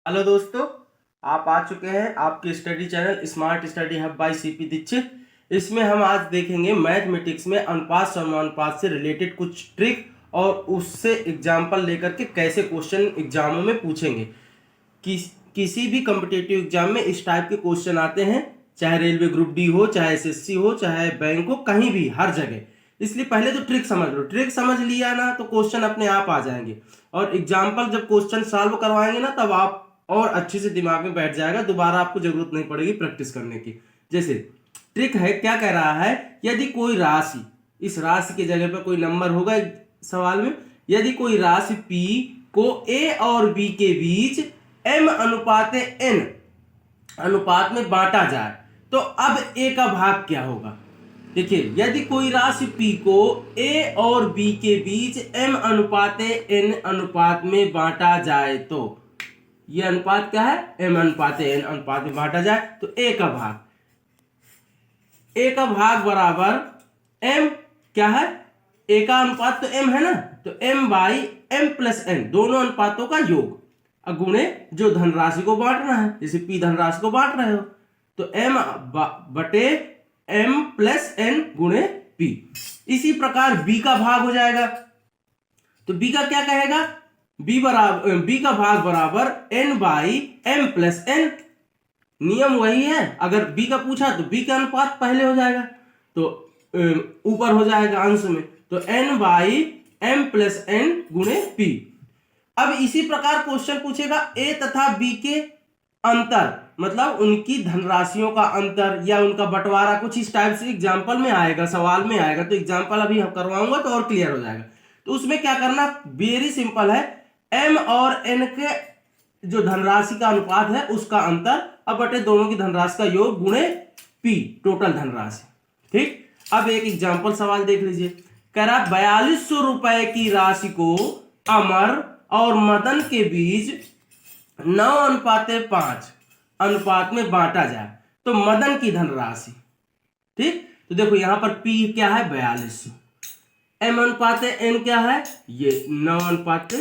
Hello दोस्तों, आप आ चुके हैं आपके study channel Smart Study Hub by CP Dikshit. इसमें हम आज देखेंगे मैथमेटिक्स में अनुपात समानुपात से रिलेटेड कुछ ट्रिक और उससे एग्जाम्पल लेकर के कैसे क्वेश्चन एग्जामों में पूछेंगे। किसी भी कॉम्पिटिटिव एग्जाम में इस टाइप के क्वेश्चन आते हैं, चाहे रेलवे ग्रुप डी हो, चाहे एसएससी हो, चाहे बैंक हो, कहीं भी, हर जगह। इसलिए पहले तो ट्रिक समझ लो। ट्रिक समझ लिया ना तो क्वेश्चन अपने आप आ जाएंगे, और एग्जाम्पल जब क्वेश्चन सॉल्व करवाएंगे ना तब आप और अच्छे से दिमाग में बैठ जाएगा। दोबारा आपको जरूरत नहीं पड़ेगी प्रैक्टिस करने की। जैसे ट्रिक है, क्या कह रहा है, यदि कोई राशि, इस राशि की जगह पर कोई नंबर होगा सवाल में, यदि कोई राशि P को A और B के बीच M अनुपात N अनुपात में बांटा जाए तो अब A का भाग क्या होगा। देखिए, यदि कोई राशि P को A और B के बीच M अनुपात N अनुपात में बांटा जाए तो ये अनुपात क्या है, M अनुपात N अनुपात में बांटा जाए तो A का भाग बराबर M क्या है, A का अनुपात तो M है ना, तो M by M plus N, दोनों अनुपातों का योग गुणे जो धनराशि को बांटना है। जैसे P धनराशि को बांट रहे हो तो M बटे M प्लस N गुणे P। इसी प्रकार B का भाग हो जाएगा, तो B का क्या कहेगा, B का भाग बराबर N by M plus N। नियम वही है, अगर B का पूछा तो B का अनुपात पहले हो जाएगा, तो ऊपर हो जाएगा अंश में, तो N by M plus N गुणे P। अब इसी प्रकार क्वेश्चन पूछेगा A तथा B के अंतर, मतलब उनकी धनराशियों का अंतर या उनका बंटवारा, कुछ इस टाइप से एग्जाम्पल में आएगा, सवाल में आएगा। तो एग्जाम्पल अभी हम करवाऊंगा तो और क्लियर हो जाएगा। तो उसमें क्या करना, वेरी सिंपल है, M और N के जो धनराशि का अनुपात है उसका अंतर, अब बटे दोनों की धनराशि का योग गुणे P टोटल धनराशि। ठीक, अब एक एग्जाम्पल सवाल देख लीजिए। कह रहा 4200 रुपए की राशि को अमर और मदन के बीच 9:5 अनुपात में बांटा जाए तो मदन की धनराशि। ठीक, तो देखो यहां पर P क्या है, 4200, M अनुपात N क्या है, ये 9 अनुपात,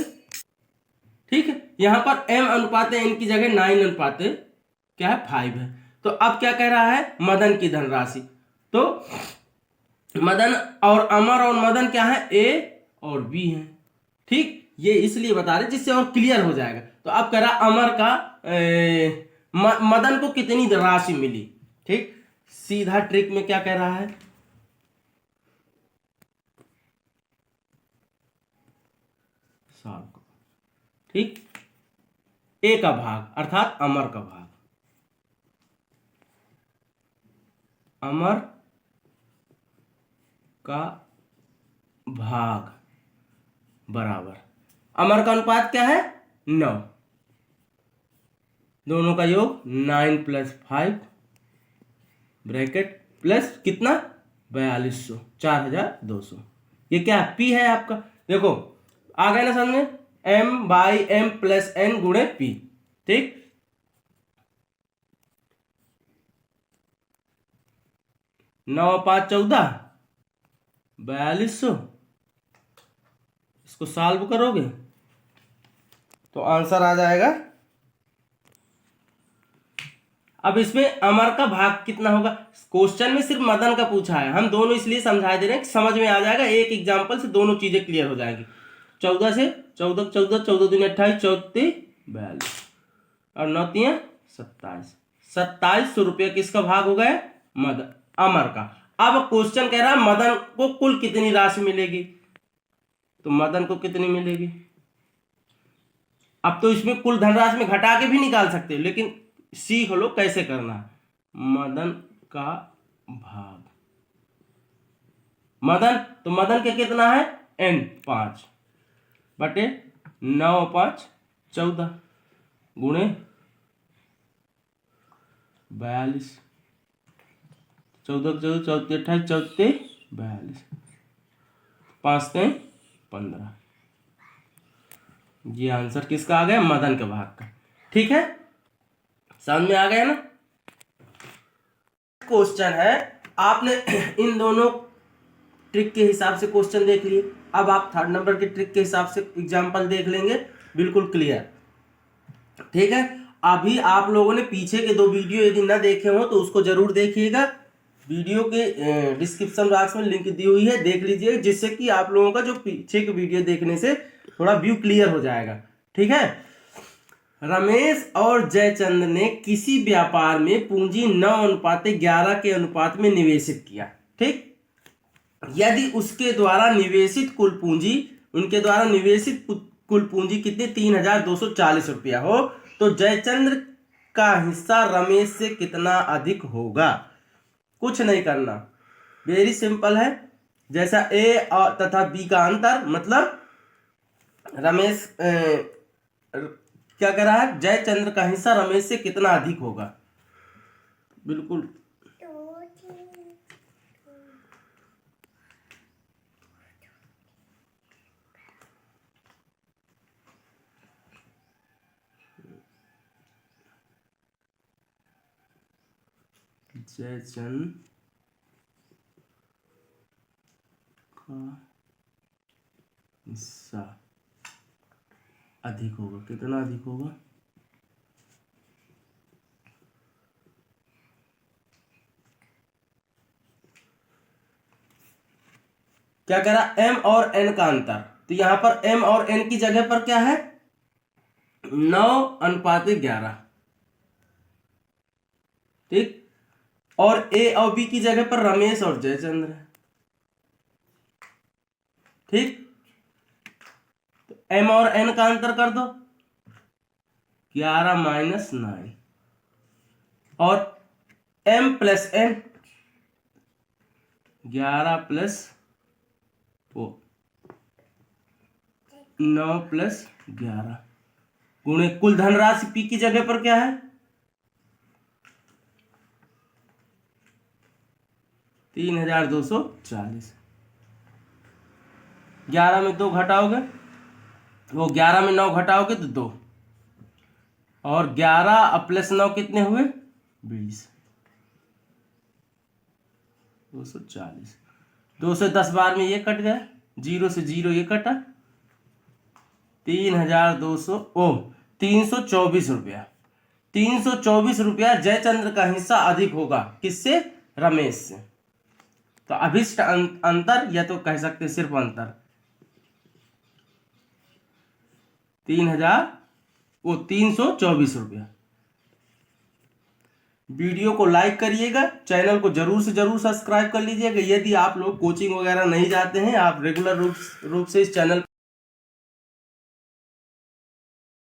ठीक है, यहां पर M अनुपात N की जगह 9 अनुपात क्या है, 5 है। तो अब क्या कह रहा है, मदन की धनराशि, तो मदन और अमर और मदन क्या है, A और B है। ठीक, ये इसलिए बता रहे जिससे और क्लियर हो जाएगा। तो अब कह रहा अमर का मदन को कितनी राशि मिली। ठीक, सीधा ट्रिक में क्या कह रहा है, ठीक, A का भाग अर्थात अमर का भाग, अमर का भाग बराबर, अमर का अनुपात क्या है, 9, दोनों का योग 9 प्लस 5 ब्रैकेट प्लस कितना, 4200, 4200। ये क्या P है आपका, देखो आ गया ना समझ में, M by M plus N गुणे P। ठीक, नौ 5 14, 4200, इसको सॉल्व करोगे तो आंसर आ जाएगा। अब इसमें अमर का भाग कितना होगा, क्वेश्चन में सिर्फ मदन का पूछा है, हम दोनों इसलिए समझा दे रहे हैं कि समझ में आ जाएगा, एक एग्जांपल से दोनों चीजें क्लियर हो जाएंगी। 14 से 14 14 14 दूनी 28, 14 42 और 9 3 27, 2700 रुपये किसका भाग हो गया, मदन, अमर का। अब क्वेश्चन कह रहा है मदन को कुल कितनी राशि मिलेगी, तो मदन को कितनी मिलेगी। अब तो इसमें कुल धनराशि में घटा के भी निकाल सकते हो, लेकिन सीख लो कैसे करना है। मदन का भाग, मदन, तो मदन के कितना है, N 5 बटे 9 5 14 गुणे 42, 14 14 14 28 14 42, 5 3 15। ये आंसर किसका आ गया, मदन के भाग का। ठीक है, समझ में आ गया ना। क्वेश्चन है, आपने इन दोनों ट्रिक के हिसाब से क्वेश्चन देख लिए, अब आप थर्ड नंबर के ट्रिक के हिसाब से एग्जांपल देख लेंगे, बिल्कुल क्लियर। ठीक है। अभी आप लोगों ने पीछे के 2 वीडियो यदि ना देखे हो तो उसको जरूर देखिएगा। वीडियो के डिस्क्रिप्शन बॉक्स में लिंक दी हुई है, देख लीजिए, जिससे कि आप लोगों का जो पीछे के वीडियो देखने से थोड़ा व्यू क्लियर हो जाएगा। ठीक है। रमेश और जयचंद ने किसी व्यापार में पूंजी 9:11 के अनुपात में निवेशित किया। ठीक। यदि उसके द्वारा निवेशित कुल पूंजी, उनके द्वारा निवेशित कुल पूंजी कितनी, 3,240 रुपया हो, तो जयचंद्र का हिस्सा रमेश से कितना अधिक होगा। कुछ नहीं करना, वेरी सिंपल है। जैसा ए तथा बी का अंतर, मतलब रमेश क्या कह रहा है, जयचंद्र का हिस्सा रमेश से कितना अधिक होगा। बिल्कुल जयचंद का हिस्सा अधिक होगा, कितना अधिक होगा, क्या कह रहा, एम और एन का अंतर। तो यहां पर एम और एन की जगह पर क्या है, 9:11। ठीक। और ए और बी की जगह पर रमेश और जयचंद्र है। ठीक। तो एम और एन का अंतर कर दो, 11 - 9, और एम प्लस एन 11 + 9 + 11 गुणे कुल धनराशि पी की जगह पर क्या है, 3,240। 11 में 2 घटाओगे, वो 11 में 9 घटाओगे तो 2, और 11 + 9 कितने हुए, 20। 240। 2 से 10 बार में ये कट गया, 0 से 0 ये कटा, 324 रुपया। 324 रुपया जयचंद्र का हिस्सा अधिक होगा, किससे, रमेश से। तो अभिष्ट अंतर, या तो कह सकते सिर्फ अंतर, 324 रुपया। वीडियो को लाइक करिएगा, चैनल को जरूर से जरूर सब्सक्राइब कर लीजिएगा। यदि आप लोग कोचिंग वगैरह नहीं जाते हैं, आप रेगुलर रूप से इस चैनल